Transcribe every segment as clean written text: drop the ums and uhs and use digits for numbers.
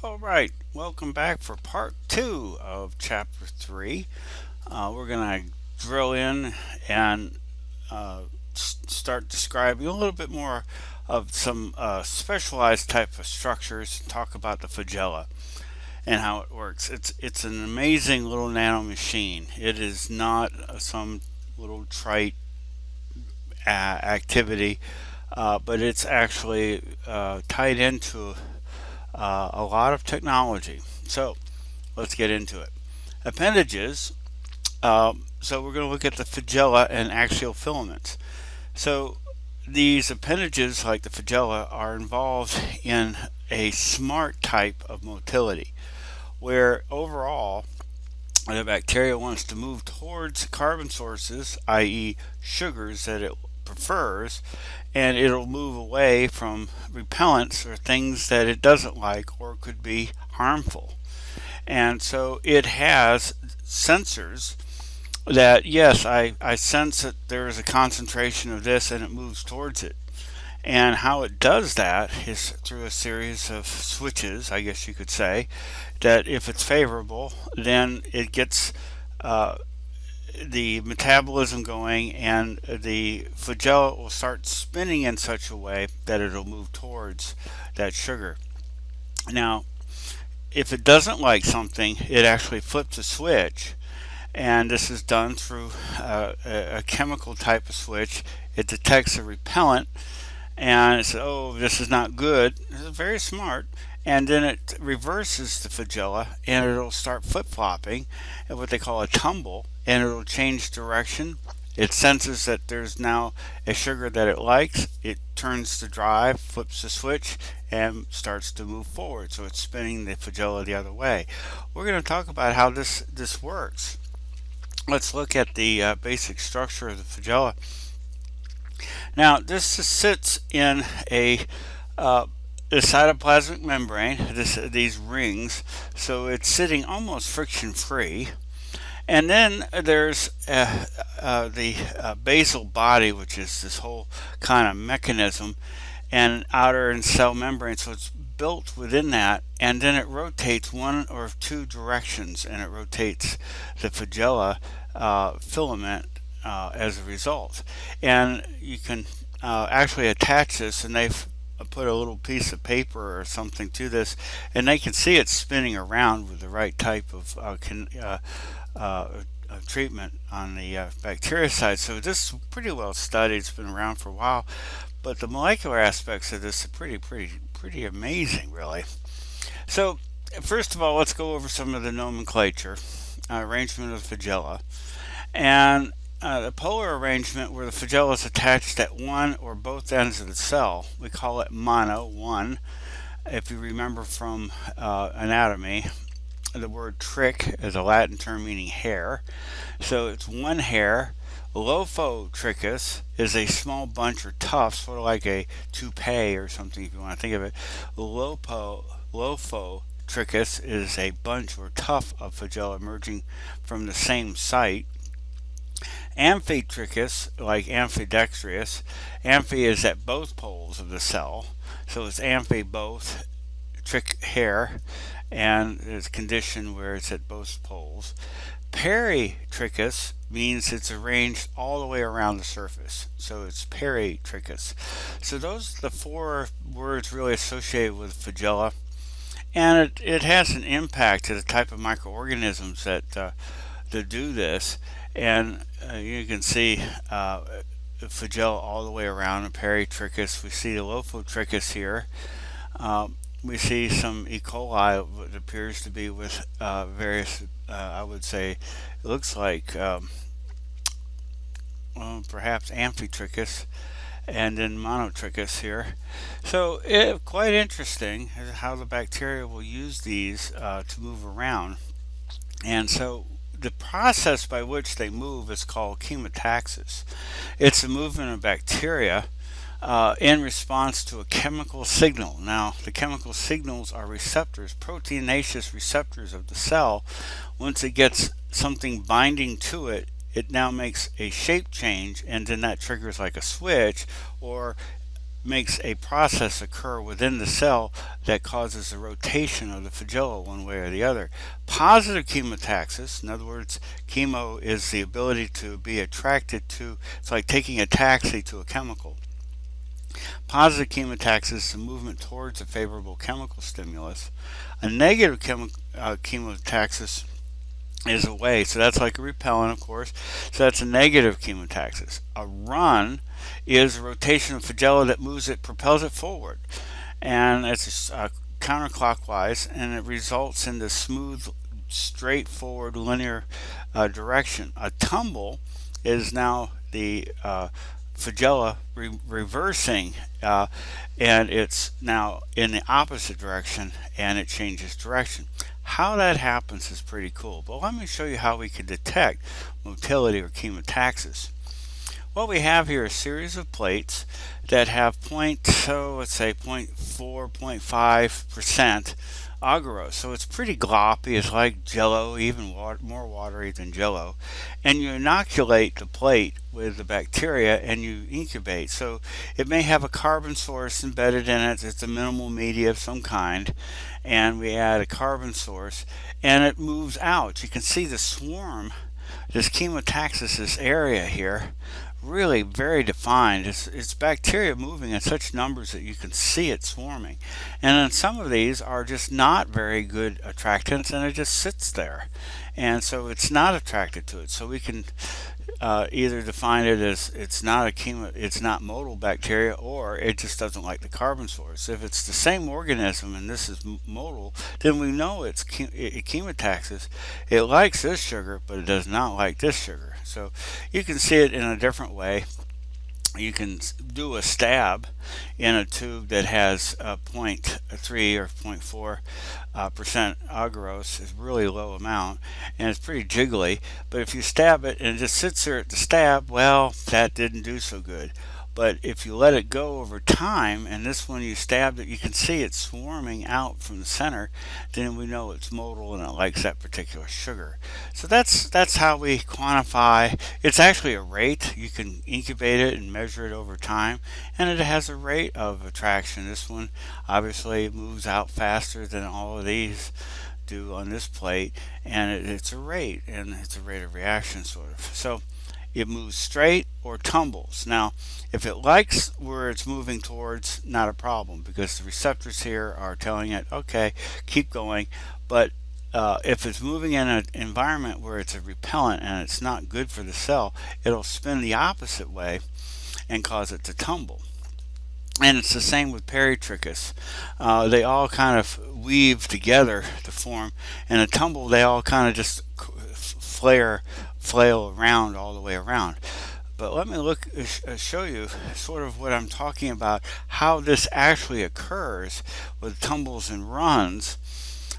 All right, welcome back for part two of chapter three. We're going to drill in and start describing a little bit more of some specialized type of structures and talk about the flagella and how it works. It's an amazing little nano machine. It is not some little trite activity, but it's actually tied into a lot of technology. So let's get into it. Appendages. So we're going to look at the flagella and axial filaments. So these appendages, like the flagella, are involved in a smart type of motility, where overall the bacteria wants to move towards carbon sources, i.e., sugars that it prefers, and it'll move away from repellents or things that it doesn't like or could be harmful. And so it has sensors that, yes, I sense that there is a concentration of this and it moves towards it. And how it does that is through a series of switches, I guess you could say, that if it's favorable, then it gets the metabolism going, and the flagella will start spinning in such a way that it'll move towards that sugar. Now, if it doesn't like something, it actually flips a switch, and this is done through a chemical type of switch. It detects a repellent, and it says, "Oh, this is not good." It's very smart, and then it reverses the flagella, and it'll start flip-flopping, at what they call a tumble, and it'll change direction. It senses that there's now a sugar that it likes. It turns the drive, flips the switch, and starts to move forward. So it's spinning the flagella the other way. We're going to talk about how this works. Let's look at the basic structure of the flagella. Now, this sits in the cytoplasmic membrane, these rings, so it's sitting almost friction-free. And then there's the basal body, which is this whole kind of mechanism, and outer and cell membrane, so it's built within that, and then it rotates one or two directions, and it rotates the flagella filament as a result. And you can actually attach this, and they've put a little piece of paper or something to this, and they can see it spinning around with the right type of treatment on the bacteria side. So this is pretty well studied. It's been around for a while, but the molecular aspects of this are pretty amazing, really. So first of all, let's go over some of the nomenclature, arrangement of the flagella, and the polar arrangement, where the flagella is attached at one or both ends of the cell. We call it mono, one. If you remember from anatomy, the word trick is a Latin term meaning hair. So it's one hair. Lophotrichus is a small bunch or tuft, sort of like a toupee or something, if you want to think of it. Lophotrichus is a bunch or tuft of flagella emerging from the same site. Amphitrichus, like ambidextrous. Amphi is at both poles of the cell, so it's amphi both, trick hair, and there's a condition where it's at both poles. Peritrichus means it's arranged all the way around the surface, so it's peritrichus. So those are the four words really associated with flagella, and it has an impact to the type of microorganisms that do this. And you can see the flagella all the way around, the peritrichus. We see the lophotrichus here. We see some E. coli, what appears to be with various, I would say, it looks like perhaps amphitrichus, and then monotrichus here. So quite interesting how the bacteria will use these to move around. And so the process by which they move is called chemotaxis. It's the movement of bacteria in response to a chemical signal. Now, the chemical signals are receptors, proteinaceous receptors of the cell. Once it gets something binding to it, it now makes a shape change, and then that triggers like a switch, or makes a process occur within the cell that causes a rotation of the flagella one way or the other. Positive chemotaxis, in other words, chemo is the ability to be attracted to, it's like taking a taxi to a chemical. Positive chemotaxis is the movement towards a favorable chemical stimulus. A negative chemotaxis is away, so that's like a repellent, of course. So that's a negative chemotaxis. A run is a rotation of flagella that moves it, propels it forward, and it's counterclockwise, and it results in the smooth, straightforward, linear direction. A tumble is now the flagella reversing, and it's now in the opposite direction, and it changes direction. How that happens is pretty cool, but let me show you how we can detect motility or chemotaxis. What we have here is a series of plates that have let's say 0.4, 0.5% agarose. So it's pretty gloppy. It's like jello, even more watery than jello. And you inoculate the plate with the bacteria and you incubate. So it may have a carbon source embedded in it. It's a minimal media of some kind. And we add a carbon source and it moves out. You can see the swarm, this chemotaxis, this area here, really very defined. It's bacteria moving in such numbers that you can see it swarming. And then some of these are just not very good attractants, and it just sits there. And so it's not attracted to it. So we can either define it as it's not motile bacteria, or it just doesn't like the carbon source. If it's the same organism and this is motile, then we know it's chemotaxis. It likes this sugar, but it does not like this sugar. So you can see it in a different way. You can do a stab in a tube that has 0.3 or 0.4% agarose. It's a really low amount, and it's pretty jiggly. But if you stab it and it just sits there at the stab, well, that didn't do so good. But if you let it go over time, and this one you stabbed it, you can see it swarming out from the center, then we know it's motile and it likes that particular sugar. So that's how we quantify. It's actually a rate. You can incubate it and measure it over time, and it has a rate of attraction. This one obviously moves out faster than all of these do on this plate, and it's a rate, and it's a rate of reaction sort of. So it moves straight or tumbles. Now, if it likes where it's moving towards, not a problem, because the receptors here are telling it, okay, keep going. But if it's moving in an environment where it's a repellent and it's not good for the cell, it'll spin the opposite way and cause it to tumble. And it's the same with peritrichus. They all kind of weave together to form, and a tumble, they all kind of just flail around all the way around. But let me show you sort of what I'm talking about, how this actually occurs with tumbles and runs.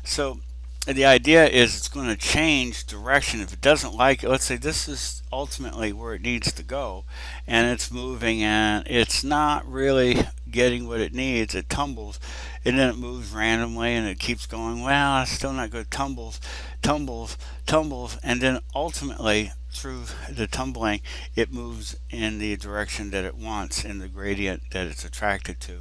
So the idea is it's going to change direction. If it doesn't like it, let's say this is ultimately where it needs to go, and it's moving and it's not really getting what it needs, it tumbles, and then it moves randomly and it keeps going, well, it's still not good, tumbles, and then ultimately through the tumbling it moves in the direction that it wants, in the gradient that it's attracted to.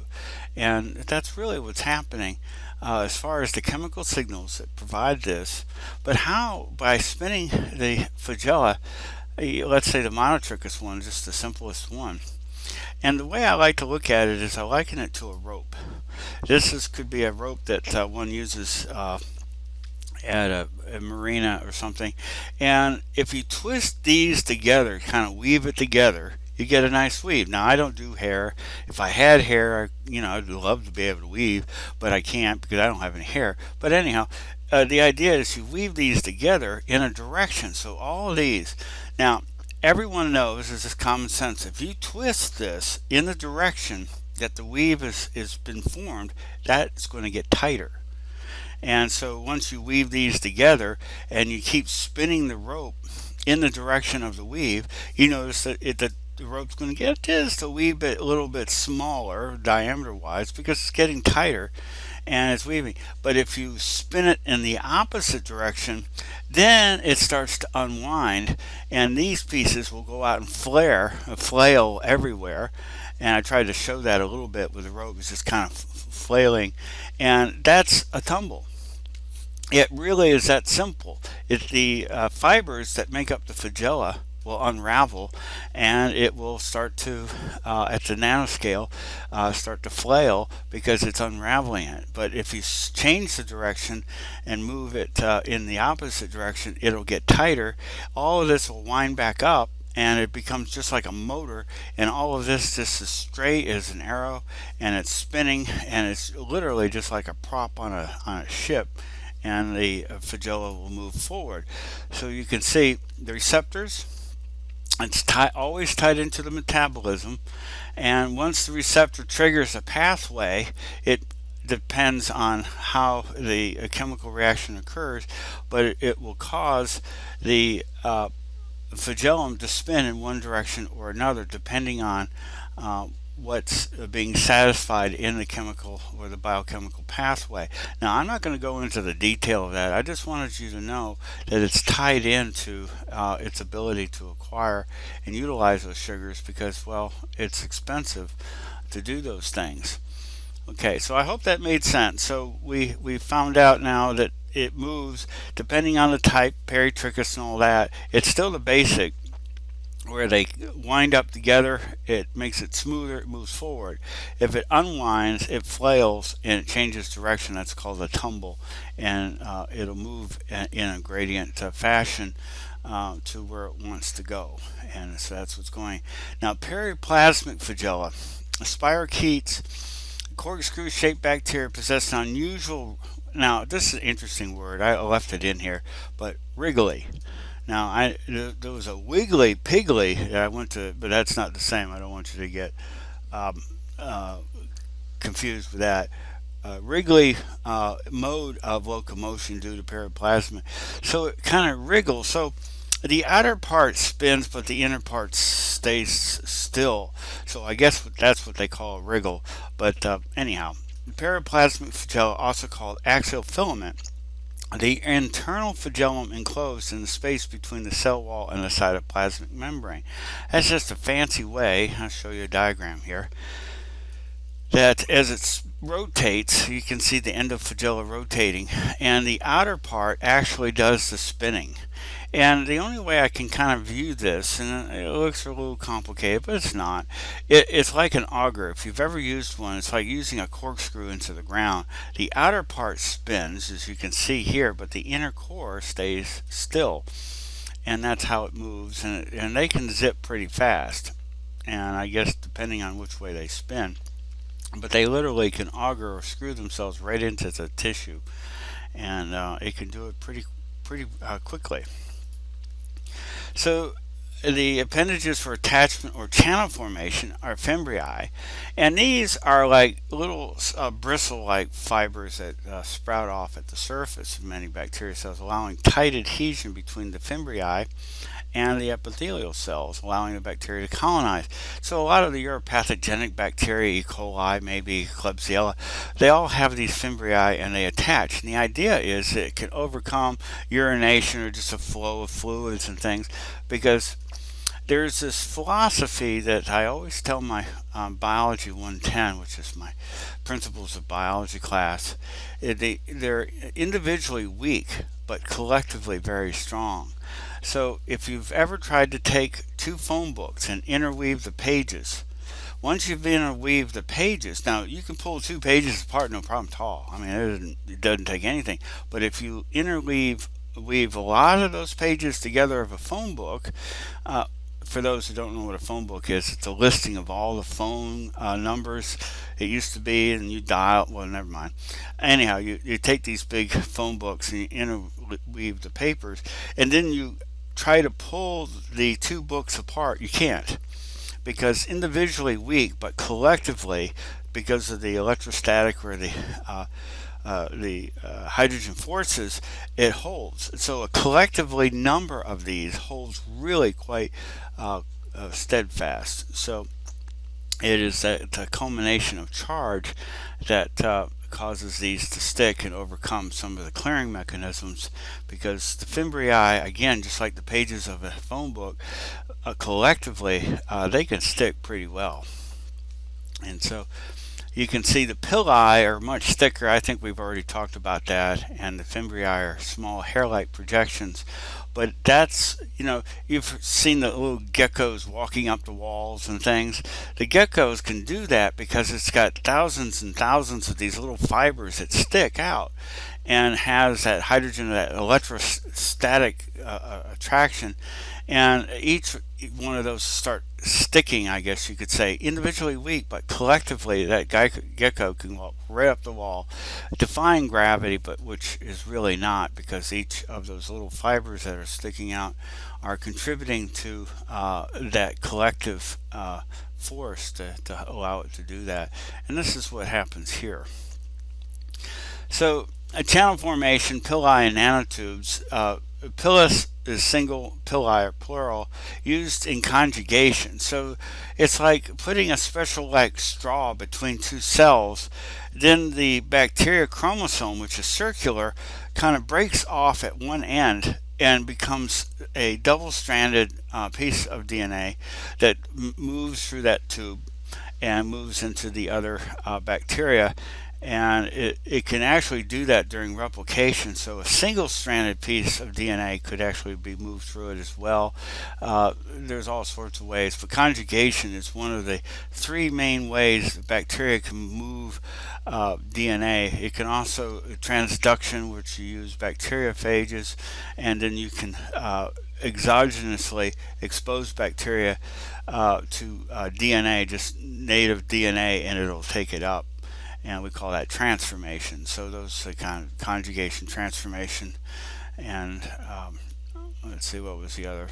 And that's really what's happening as far as the chemical signals that provide this. But how? By spinning the flagella, let's say the monotrichous one, just the simplest one. And the way I like to look at it is I liken it to a rope. Could be a rope that one uses at a marina or something. And if you twist these together, kind of weave it together, you get a nice weave. Now, I don't do hair. If I had hair, I'd love to be able to weave, but I can't because I don't have any hair. But anyhow, the idea is you weave these together in a direction. So all of these. Now, everyone knows, this is common sense, if you twist this in the direction that the weave has been formed, that's going to get tighter. And so once you weave these together and you keep spinning the rope in the direction of the weave, you notice that the rope's going to get just a little bit smaller diameter wise because it's getting tighter and it's weaving. But if you spin it in the opposite direction, then it starts to unwind, and these pieces will go out and flail everywhere, And I tried to show that a little bit with the rope. It's just kind of flailing, and that's a tumble. It really is that simple. It's the fibers that make up the flagella will unravel, and it will start to, at the nanoscale, start to flail because it's unraveling it. But if you change the direction and move it in the opposite direction, it'll get tighter. All of this will wind back up, and it becomes just like a motor, and all of this just as straight as an arrow, and it's spinning, and it's literally just like a prop on a ship, and the flagella will move forward. So you can see the receptors, it's always tied into the metabolism, and once the receptor triggers a pathway, it depends on how the chemical reaction occurs, but it will cause the flagellum to spin in one direction or another depending on what's being satisfied in the chemical or the biochemical pathway. Now, I'm not going to go into the detail of that. I just wanted you to know that it's tied into its ability to acquire and utilize those sugars because, well, it's expensive to do those things. Okay, so I hope that made sense. So we found out now that it moves depending on the type, peritrichus and all that. It's still the basic where they wind up together, it makes it smoother, it moves forward. If it unwinds, it flails and it changes direction. That's called a tumble, and it'll move in a gradient fashion to where it wants to go. And so that's what's going. Now, periplasmic flagella, spirochetes, corkscrew-shaped bacteria possess an unusual. Now, this is an interesting word. I left it in here, but wriggly. Now, there was a wiggly piggly that I went to, but that's not the same. I don't want you to get um, uh, confused with that. Wriggly mode of locomotion due to periplasma. So it kind of wriggles. So the outer part spins, but the inner part stays still. So I guess that's what they call a wriggle. But anyhow, periplasmic flagella, also called axial filament, the internal flagellum enclosed in the space between the cell wall and the cytoplasmic membrane. That's just a fancy way, I'll show you a diagram here, that as it rotates, you can see the endoflagella rotating, and the outer part actually does the spinning. And the only way I can kind of view this, and it looks a little complicated, but it's not. It's like an auger. If you've ever used one, it's like using a corkscrew into the ground. The outer part spins, as you can see here, but the inner core stays still. And that's how it moves. And they can zip pretty fast. And I guess depending on which way they spin. But they literally can auger or screw themselves right into the tissue. And it can do it pretty quickly. So the appendages for attachment or channel formation are Fimbriae, and these are like little bristle-like fibers that sprout off at the surface of many bacteria cells, allowing tight adhesion between the Fimbriae and the epithelial cells, allowing the bacteria to colonize. So a lot of the pathogenic bacteria, E. coli, maybe Klebsiella, they all have these Fimbriae and they attach. And the idea is that it can overcome urination or just a flow of fluids and things, because there's this philosophy that I always tell my Biology 110, which is my Principles of Biology class. They're individually weak, but collectively very strong. So if you've ever tried to take two phone books and interweave the pages, once you've interweaved the pages, now you can pull two pages apart, no problem at all. I mean, it doesn't take anything. But if you weave a lot of those pages together of a phone book, for those who don't know what a phone book is, it's a listing of all the phone numbers it used to be, and you dial, well, never mind. Anyhow, you take these big phone books and you interweave the papers, and then you try to pull the two books apart. You can't, because individually weak, but collectively, because of the electrostatic or the hydrogen forces, it holds. So a collectively number of these holds really quite steadfast. So it is the culmination of charge that causes these to stick and overcome some of the clearing mechanisms, because the Fimbriae, again, just like the pages of a phone book, collectively they can stick pretty well. And so you can see the pili are much thicker. I think we've already talked about that. And the fimbriae are small hair-like projections. But that's, you've seen the little geckos walking up the walls and things. The geckos can do that because it's got thousands and thousands of these little fibers that stick out and has that hydrogen, that electrostatic attraction. And each one of those start sticking, I guess you could say, individually weak, but collectively that gecko can walk right up the wall, defying gravity, but which is really not, because each of those little fibers that are sticking out are contributing to that collective force to allow it to do that. And this is what happens here. So a channel formation, pili and nanotubes. Pilus is single, pili or plural, used in conjugation. So it's like putting a special like straw between two cells. Then the bacteria chromosome, which is circular, kind of breaks off at one end and becomes a double-stranded piece of DNA that moves through that tube and moves into the other bacteria. And it can actually do that during replication. So a single-stranded piece of DNA could actually be moved through it as well. There's all sorts of ways, but conjugation is one of the three main ways bacteria can move DNA. It can also transduction, which you use bacteriophages, and then you can exogenously expose bacteria to DNA, just native DNA, and it'll take it up. And we call that transformation. So those are kind of conjugation, transformation, and let's see, what was the other?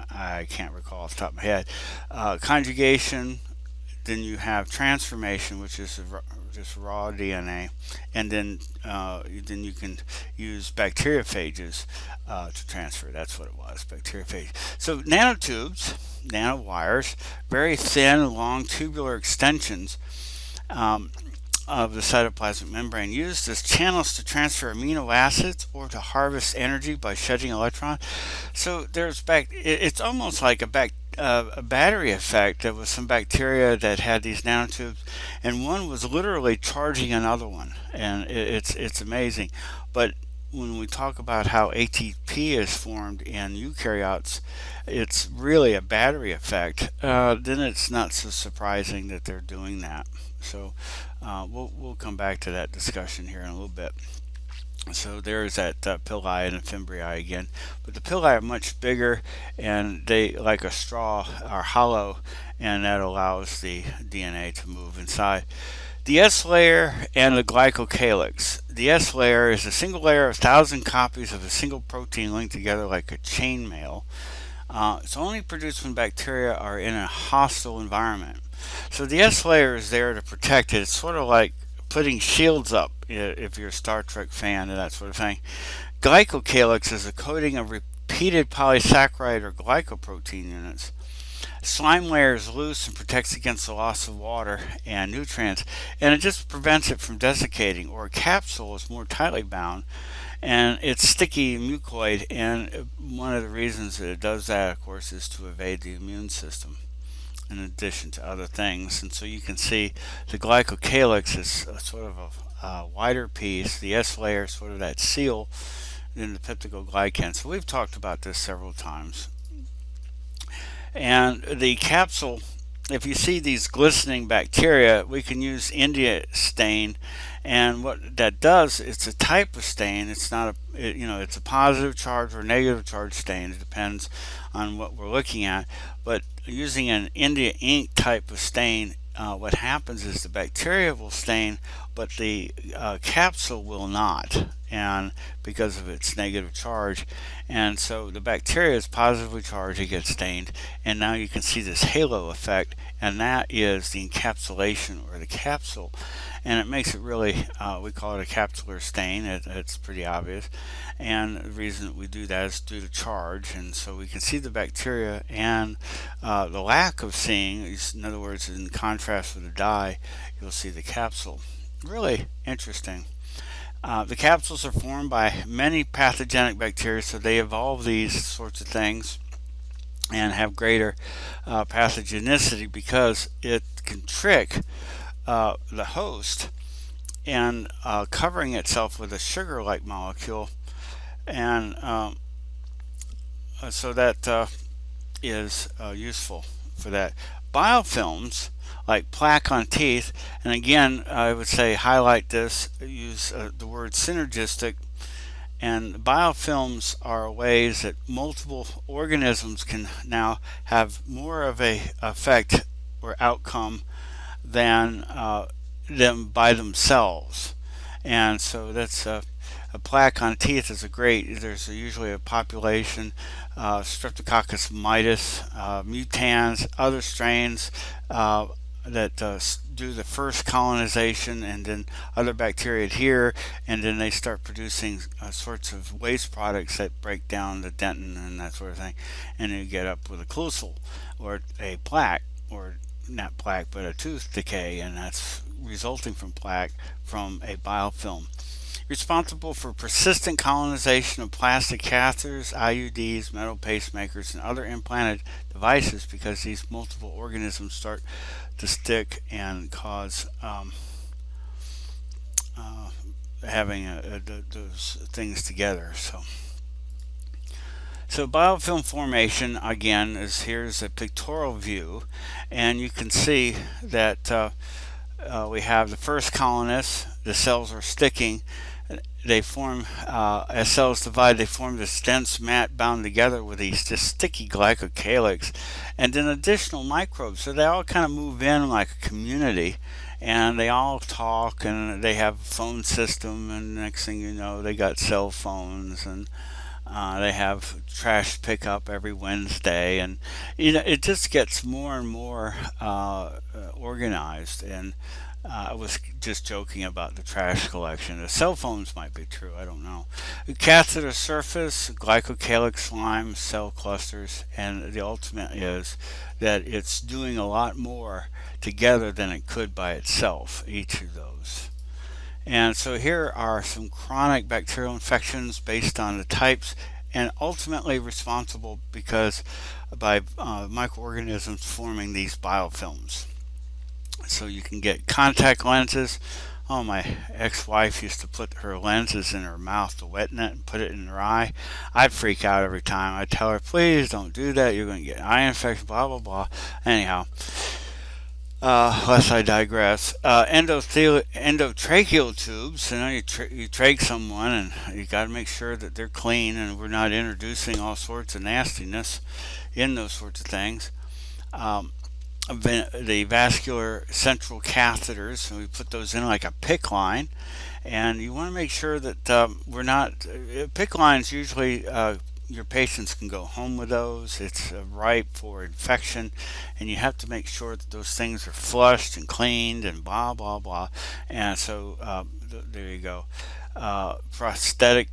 I can't recall off the top of my head. Conjugation, then you have transformation, which is just raw DNA, and then you can use bacteriophages to transfer. That's what it was, bacteriophages. So nanotubes, nanowires, very thin, long tubular extensions of the cytoplasmic membrane, used as channels to transfer amino acids or to harvest energy by shedding electron. So it's almost like a battery effect. There was some bacteria that had these nanotubes, and one was literally charging another one, and it's amazing. But when we talk about how ATP is formed in eukaryotes, it's really a battery effect. Then it's not so surprising that they're doing that. So we'll come back to that discussion here in a little bit. So there's that pili and the fimbriae again, but the pili are much bigger, and they, like a straw, are hollow, and that allows the DNA to move inside. The S layer and the glycocalyx. The S layer is a single layer of 1,000 copies of a single protein linked together like a chainmail. It's only produced when bacteria are in a hostile environment. So the S layer is there to protect it. It's sort of like putting shields up, if you're a Star Trek fan and that sort of thing. Glycocalyx is a coating of repeated polysaccharide or glycoprotein units. Slime layer is loose and protects against the loss of water and nutrients, and it just prevents it from desiccating. Or a capsule is more tightly bound, and it's sticky mucoid, and one of the reasons that it does that, of course, is to evade the immune system, in addition to other things. And so you can see the glycocalyx is sort of a wider piece, the S layer is sort of that seal, then the peptidoglycan. So we've talked about this several times. And the capsule, if you see these glistening bacteria, we can use India stain, and what that does, it's a type of stain. It's not it's a positive charge or negative charge stain. It depends on what we're looking at. But using an India ink type of stain, what happens is the bacteria will stain, but the capsule will not, and because of its negative charge. And so the bacteria is positively charged, it gets stained, and now you can see this halo effect, and that is the encapsulation or the capsule. And it makes it really, we call it a capsular stain. It's pretty obvious, and the reason that we do that is due to charge. And so we can see the bacteria, and the lack of seeing, in other words, in contrast with the dye, you'll see the capsule. Really interesting. The capsules are formed by many pathogenic bacteria, so they evolve these sorts of things. and have greater pathogenicity because it can trick the host and covering itself with a sugar-like molecule, and so that is useful for that. Biofilms like plaque on teeth, and again, I would say highlight this, use the word synergistic. And biofilms are ways that multiple organisms can now have more of a effect or outcome than them by themselves. And so that's a plaque on teeth is a great. There's usually a population, Streptococcus mitis, mutans, other strains that do the first colonization, and then other bacteria adhere, and then they start producing sorts of waste products that break down the dentin and that sort of thing, and you get up with a occlusal or a plaque, or not plaque but a tooth decay, and that's resulting from plaque from a biofilm. Responsible for persistent colonization of plastic catheters, IUDs, metal pacemakers, and other implanted devices, because these multiple organisms start to stick and cause uh, having those things together. So biofilm formation again is, here's a pictorial view, and you can see that we have the first colonists. The cells are sticking. They form, as cells divide, they form this dense mat bound together with these just sticky glycocalyx, and then additional microbes. So they all kind of move in like a community, and they all talk, and they have a phone system, and next thing you know, they got cell phones, and they have trash pickup every Wednesday, and it just gets more and more organized. And I was just joking about the trash collection. The cell phones might be true. I don't know. The catheter surface, glycocalyx slime, cell clusters, and the ultimate is that it's doing a lot more together than it could by itself. Each of those. And so here are some chronic bacterial infections based on the types, and ultimately responsible because by microorganisms forming these biofilms. So you can get contact lenses. Oh, my ex-wife used to put her lenses in her mouth to weten it and put it in her eye. I'd freak out every time. I'd tell her, please don't do that. You're going to get an eye infection, blah, blah, blah. Anyhow, lest I digress. Endotracheal tubes. You trach someone, and you got to make sure that they're clean, and we're not introducing all sorts of nastiness in those sorts of things. The vascular central catheters, so we put those in like a PICC line, and you want to make sure that we're not. PICC lines usually. Your patients can go home with those. It's ripe for infection, and you have to make sure that those things are flushed and cleaned and blah blah blah. And so there you go. Prosthetic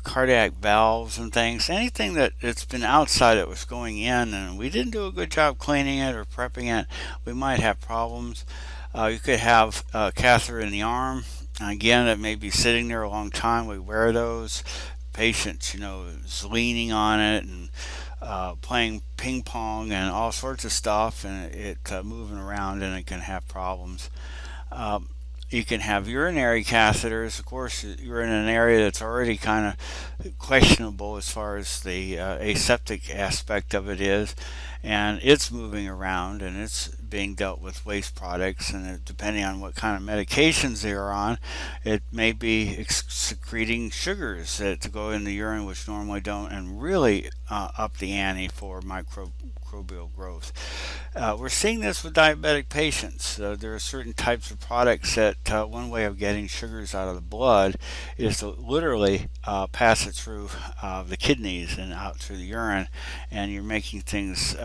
cardiac valves and things. Anything that it's been outside that was going in, and we didn't do a good job cleaning it or prepping it, we might have problems. You could have a catheter in the arm. Again, it may be sitting there a long time. We wear those. Patients, is leaning on it and playing ping pong and all sorts of stuff, and it moving around, and it can have problems. You can have urinary catheters. Of course, you're in an area that's already kind of questionable as far as the aseptic aspect of it is, and it's moving around, and it's being dealt with waste products, and depending on what kind of medications they are on, it may be secreting sugars to go in the urine, which normally don't, and really up the ante for microbial growth. We're seeing this with diabetic patients. There are certain types of products that one way of getting sugars out of the blood is to literally pass it through the kidneys and out through the urine, and you're making things.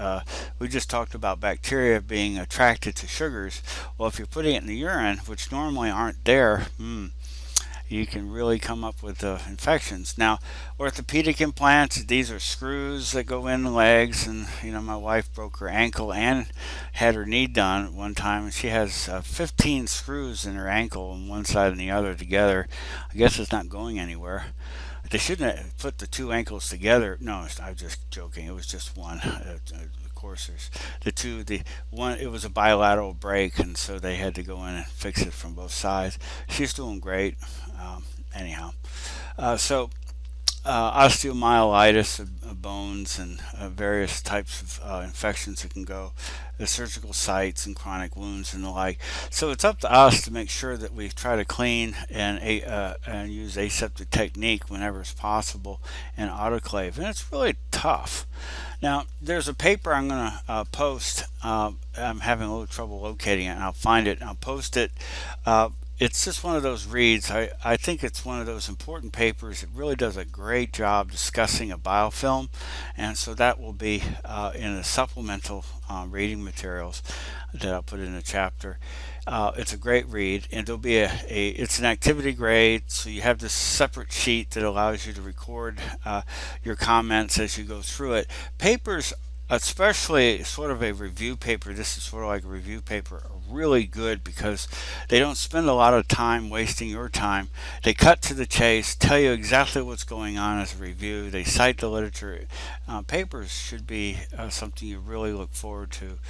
We just talked about bacteria being attracted to sugars. Well, if you're putting it in the urine, which normally aren't there, you can really come up with infections. Now, orthopedic implants, these are screws that go in the legs, and my wife broke her ankle and had her knee done at one time, and she has 15 screws in her ankle on one side and the other together. I guess it's not going anywhere. They shouldn't have put the two ankles together. No, I'm just joking. It was just one. Of course, there's the two. The one, it was a bilateral break, and so they had to go in and fix it from both sides. She's doing great. Anyhow, so osteomyelitis of bones and various types of infections that can go, the surgical sites and chronic wounds and the like. So it's up to us to make sure that we try to clean and use aseptic technique whenever it's possible and autoclave. And it's really tough. Now, there's a paper I'm going to post. I'm having a little trouble locating it, and I'll find it and I'll post it. It's just one of those reads. I think it's one of those important papers. It really does a great job discussing a biofilm, and so that will be in the supplemental reading materials that I'll put in the chapter. It's a great read, and there'll be it's an activity grade, so you have this separate sheet that allows you to record your comments as you go through it. Papers, especially sort of a review paper, this is sort of like a review paper, are really good because they don't spend a lot of time wasting your time. They cut to the chase, tell you exactly what's going on as a review. They cite the literature. Papers should be something you really look forward to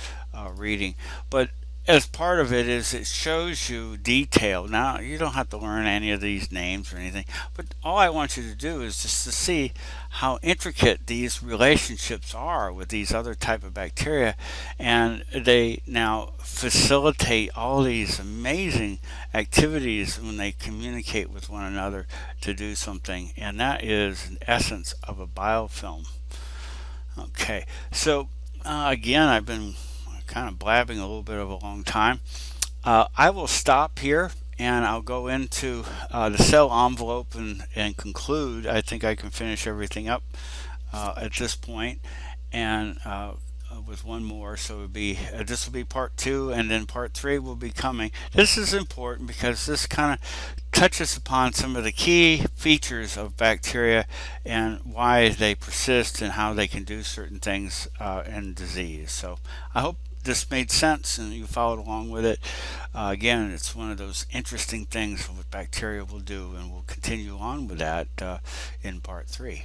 reading. But as part of it is it shows you detail. Now, you don't have to learn any of these names or anything, but all I want you to do is just to see how intricate these relationships are with these other type of bacteria, and they now facilitate all these amazing activities when they communicate with one another to do something, and that is an essence of a biofilm. Okay, so again, I've been kind of blabbing a little bit of a long time. I will stop here and I'll go into the cell envelope and conclude. I think I can finish everything up at this point, and with one more. So it would be this will be part 2, and then part 3 will be coming. This is important because this kind of touches upon some of the key features of bacteria and why they persist and how they can do certain things in disease. So I hope this made sense and you followed along with it. Again, it's one of those interesting things what bacteria will do, and we'll continue on with that in part 3.